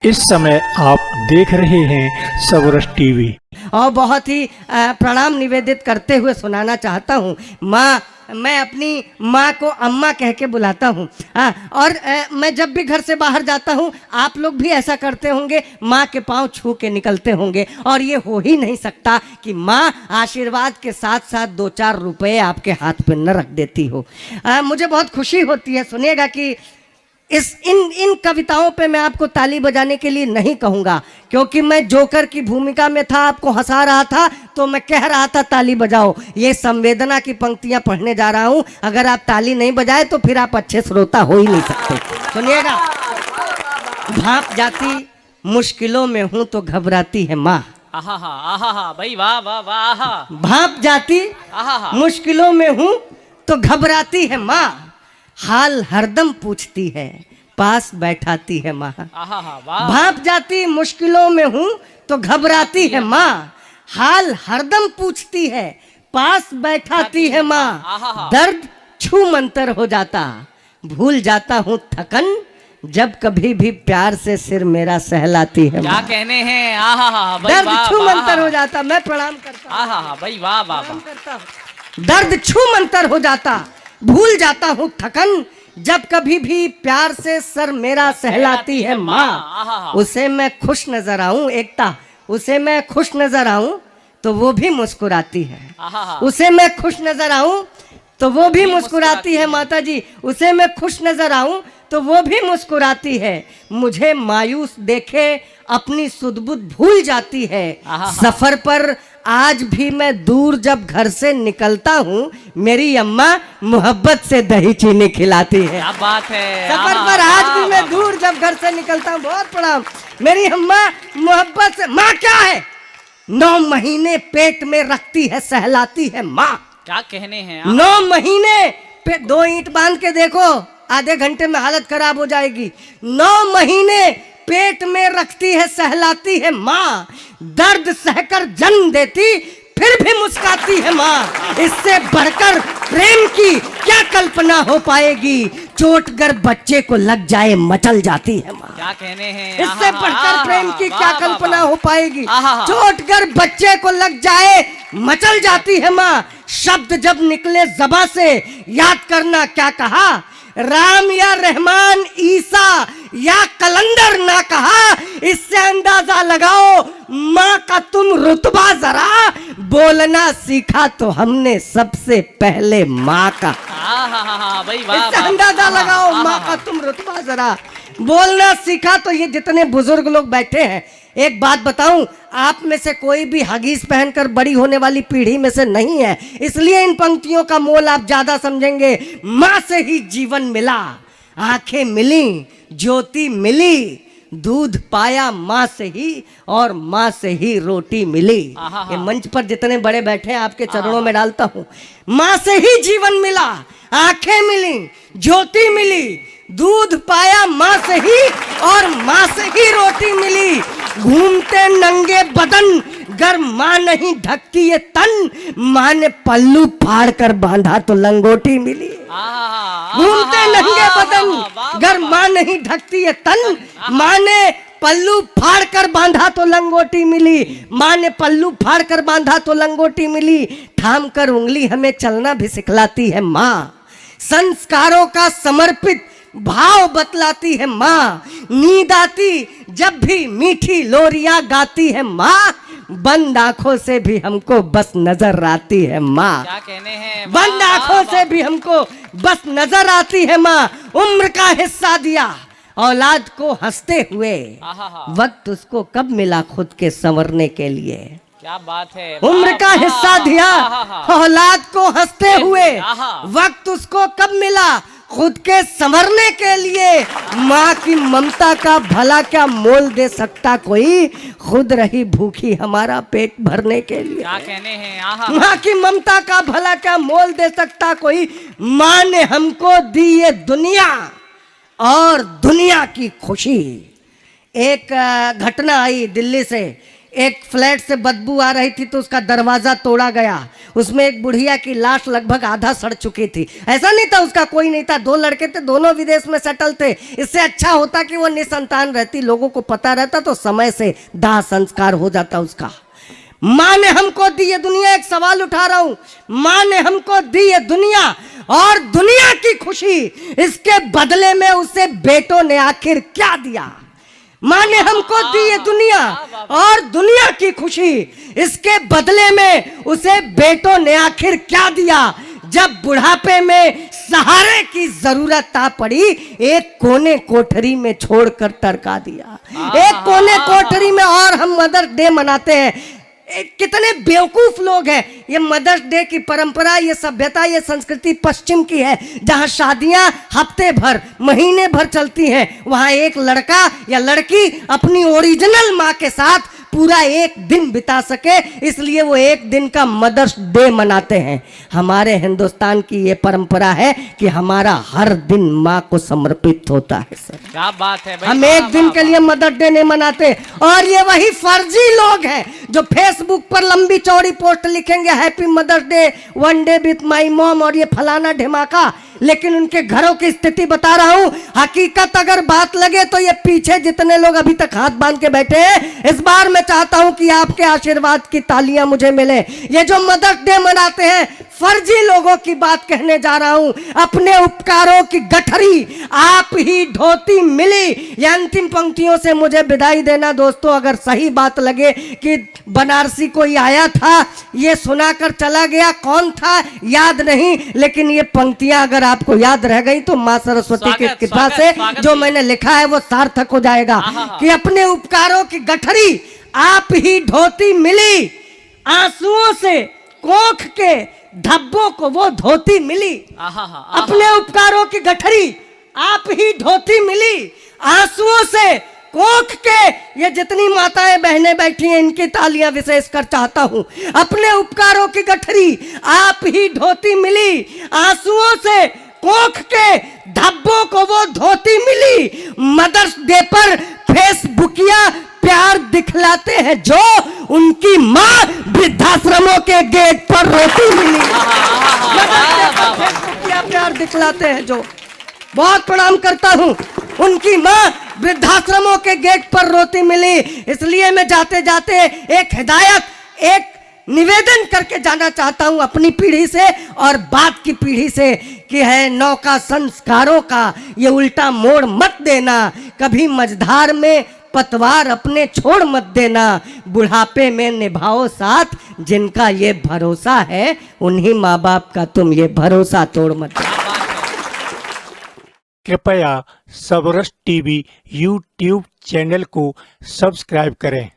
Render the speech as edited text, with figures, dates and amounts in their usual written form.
इस समय आप देख रहे हैं सबरस टीवी। और बहुत ही प्रणाम निवेदित करते हुए सुनाना चाहता हूँ। माँ, मैं अपनी माँ को अम्मा कह के बुलाता हूँ। और मैं जब भी घर से बाहर जाता हूँ, आप लोग भी ऐसा करते होंगे, माँ के पाँव छू के निकलते होंगे। और ये हो ही नहीं सकता कि माँ आशीर्वाद के साथ साथ 2-4 रुपए आपके हाथ पे न रख देती हो। मुझे बहुत खुशी होती है। सुनिएगा कि इन कविताओं पे मैं आपको ताली बजाने के लिए नहीं कहूँगा, क्योंकि मैं जोकर की भूमिका में था, आपको हंसा रहा था, तो मैं कह रहा था ताली बजाओ। ये संवेदना की पंक्तियां पढ़ने जा रहा हूँ। अगर आप ताली नहीं बजाए तो फिर आप अच्छे श्रोता हो ही नहीं सकते। सुनिएगा, भाप जाती मुश्किलों में हूँ तो घबराती है माँ। भाई वाह वाह वाह। भाप जाती मुश्किलों में हूँ तो घबराती है माँ, हाल हरदम पूछती है, पास बैठाती है माँ। भाप जाती मुश्किलों में हूँ तो घबराती है माँ, हाल हरदम पूछती है, पास बैठाती है माँ। दर्द छू मंतर हो जाता, भूल जाता हूँ थकन, जब कभी भी प्यार से सिर मेरा सहलाती है। क्या कहने हैं। दर्द छू मंतर हो जाता। मैं प्रणाम करता हूँ। भाई वाह वाह करता हूँ। दर्द छू मंतर हो जाता, भूल जाता हूँ थकन, जब कभी भी प्यार से सर मेरा सहलाती है माँ। उसे मैं खुश नजर आऊं, एकता, उसे मैं खुश नजर आऊं तो वो भी मुस्कुराती है। उसे मैं खुश नजर आऊं तो वो भी मुस्कुराती है माता जी। उसे मैं खुश नजर आऊं तो वो भी मुस्कुराती है। मुझे मायूस देखे अपनी सुध-बुध भूल जाती है। सफर पर आज भी मैं दूर जब घर से निकलता हूँ, मेरी अम्मा मोहब्बत से दही चीनी खिलाती है। क्या बात है। सफर पर आज भी मैं दूर जब घर से निकलता हूँ, बहुत प्रणाम, मेरी अम्मा मोहब्बत से। माँ क्या है, 9 महीने पेट में रखती है, सहलाती है माँ। क्या कहने हैं। 9 महीने पे 2 ईंट बांध के देखो, आधे घंटे में हालत खराब हो जाएगी। 9 महीने पेट में रखती है, सहलाती है माँ। दर्द सहकर जन्म देती, फिर भी मुस्काती है माँ। इससे बढ़कर प्रेम की क्या कल्पना हो पाएगी, चोटगर बच्चे को लग जाए मचल जाती है माँ। क्या कहने हैं। इससे बढ़कर प्रेम की क्या कल्पना हो पाएगी, चोटगर बच्चे को लग जाए मचल जाती है माँ। शब्द जब निकले ज़बां से, याद करना क्या कहा, राम या रहमान, ईसा या कलंदर ना कहा, इससे अंदाजा लगाओ माँ का तुम रुतबा जरा। बोलना सीखा तो हमने सबसे पहले माँ का। इससे अंदाजा लगाओ माँ का तुम रुतबा जरा। बोलना सीखा तो ये जितने बुजुर्ग लोग बैठे हैं, एक बात बताऊं, आप में से कोई भी हगीज पहनकर बड़ी होने वाली पीढ़ी में से नहीं है, इसलिए इन पंक्तियों का मोल आप ज्यादा समझेंगे। माँ से ही जीवन मिला, आंखें मिली, ज्योति मिली, दूध पाया माँ से ही, और माँ से ही रोटी मिली। ये मंच पर जितने बड़े बैठे हैं, आपके चरणों में डालता हूँ। माँ से ही जीवन मिला, आंखें मिली, ज्योति मिली, दूध पाया माँ से ही, और माँ से ही रोटी मिली। घूमते नंगे बदन, गर माँ नहीं ढकती ये तन, माँ ने पल्लू फाड़ कर बांधा तो लंगोटी मिली। घूमते नंगे बदन, गर माँ नहीं ढकती ये तन, माँ ने पल्लू फाड़ कर बांधा तो लंगोटी मिली। माँ ने पल्लू फाड़ कर बांधा तो लंगोटी मिली। थाम कर उंगली हमें चलना भी सिखलाती है माँ। संस्कारों का समर्पित भाव बतलाती है माँ। नींद आती जब भी मीठी लोरियां गाती है माँ। बंद आंखों से भी हमको बस नजर आती है माँ। क्या कहने हैं। बंद आंखों से भी हमको बस नजर आती है माँ। उम्र का हिस्सा दिया औलाद को हंसते हुए, वक्त उसको कब मिला खुद के संवरने के लिए। क्या बात है। उम्र का हिस्सा दिया औलाद को हंसते हुए, वक्त उसको कब मिला खुद के संवरने के लिए। माँ की ममता का भला क्या मोल दे सकता कोई, खुद रही भूखी हमारा पेट भरने के लिए। क्या कहने हैं। माँ की ममता का भला क्या मोल दे सकता कोई। माँ ने हमको दी ये दुनिया और दुनिया की खुशी। एक घटना आई दिल्ली से, एक फ्लैट से बदबू आ रही थी तो उसका दरवाजा तोड़ा गया, उसमें एक बुढ़िया की लाश लगभग आधा सड़ चुकी थी। ऐसा नहीं था उसका कोई नहीं था, 2 लड़के थे, दोनों विदेश में सेटल थे। इससे अच्छा होता कि वो निसंतान रहती, लोगों को पता रहता तो समय से दाह संस्कार हो जाता उसका। माँ ने हमको दी ये दुनिया, एक सवाल उठा रहा हूं, माँ ने हमको दी ये दुनिया और दुनिया की खुशी, इसके बदले में उसे बेटों ने आखिर क्या दिया? माँ ने हमको दी ये दुनिया और दुनिया की खुशी, इसके बदले में उसे बेटों ने आखिर क्या दिया? जब बुढ़ापे में सहारे की जरूरत आ पड़ी, एक कोने कोठरी में छोड़कर टरका दिया। एक कोने कोठरी में, और हम मदर्स डे मनाते हैं। कितने बेवकूफ लोग हैं। ये मदर्स डे की परंपरा, ये सभ्यता, ये संस्कृति पश्चिम की है, जहां शादियां हफ्ते भर, महीने भर चलती हैं। वहां एक लड़का या लड़की अपनी ओरिजिनल माँ के साथ पूरा एक दिन बिता सके, इसलिए वो एक दिन का मदर्स डे मनाते हैं। हमारे हिंदुस्तान की ये परंपरा है कि हमारा हर दिन माँ को समर्पित होता है। सर क्या बात है भाई, हम एक दिन के लिए मदर्स डे नहीं मनाते। और ये वही फर्जी लोग हैं जो फेसबुक पर लंबी चौड़ी पोस्ट लिखेंगे, happy mother's day, 1 day with my mom, और ये फलाना ढिमाका, लेकिन उनके घरों की स्थिति बता रहा हूं। हकीकत अगर बात लगे तो ये पीछे जितने लोग अभी तक हाथ बांध के बैठे हैं, इस बार मैं चाहता हूं कि आपके आशीर्वाद की तालियां मुझे मिले। ये जो मदर्स डे मनाते हैं, फर्जी लोगों की बात कहने जा रहा हूं। अपने उपकारों की गठरी आप ही ढोती मिली। ये अंतिम पंक्तियों से मुझे विदाई देना दोस्तों। अगर सही बात लगे कि बनारसी कोई आया था, ये सुनाकर चला गया, कौन था याद नहीं, लेकिन ये पंक्तियां अगर आपको याद रह गई तो मां सरस्वती की कृपा से जो मैंने लिखा है वो सार्थक हो जाएगा। कि अपने उपकारों की गठरी आप ही ढोती मिली, आंसुओं से कोख के धब्बों को वो धोती मिली। अपने उपकारों की गठरी आप ही ढोती मिली, आंसुओं से कोख के, ये जितनी माताएं बहनें बैठी हैं इनकी तालियां विशेष कर चाहता हूं। अपने उपकारों की गठरी आप ही ढोती मिली, आंसुओं से कोख के धब्बों को वो धोती मिली। मदर्स डे पर फेसबुकिया प्यार दिखलाते हैं जो उनकी माँ वृद्धाश्रमों के गेट पर रोती मिली। मदर्स डे पर फेसबुकिया प्यार दिखलाते हैं जो, बहुत प्रणाम करता हूं, उनकी माँ वृद्धाश्रमों के गेट पर रोती मिली। इसलिए मैं जाते जाते एक हिदायत, एक निवेदन करके जाना चाहता हूं अपनी पीढ़ी से और बाद की पीढ़ी से, कि है नौका संस्कारों का ये उल्टा मोड़ मत देना, कभी मझधार में पतवार अपने छोड़ मत देना, बुढ़ापे में निभाओ साथ, जिनका ये भरोसा है उन्हीं माँ बाप का तुम ये भरोसा तोड़ मत देना। कृपया सबरस टीवी यूट्यूब चैनल को सब्सक्राइब करें।